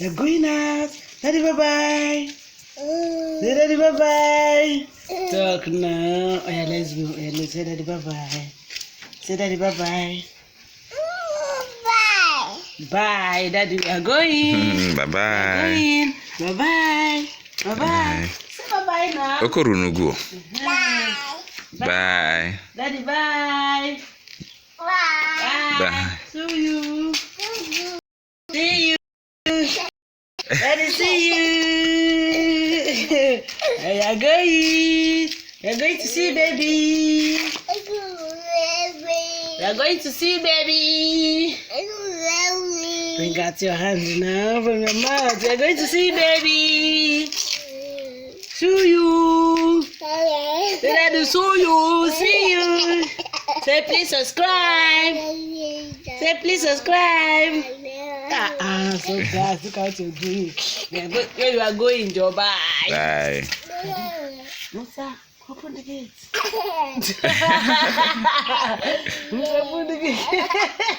You're going out. Daddy, bye-bye. Say daddy, bye-bye. Talk now. Oh, yeah, let's go. Yeah, let's say daddy, bye-bye. Say daddy, bye-bye. Bye, Daddy. We are going. Bye-bye. Bye-bye. Bye-bye. Say bye-bye now. Okorunugu. Bye. Daddy, bye. Bye. See you. See you. Daddy, see you. You're going. You're going to see baby. You're going to see baby. Bring out your hands now from your mouth. You're going to see baby. See you. Say daddy, see you. See you. Say please subscribe. Say please subscribe. So fast. Look out you're doing. Where you are going, Joe. Bye. Bye. Musa, open the gate. Musa, open the gate.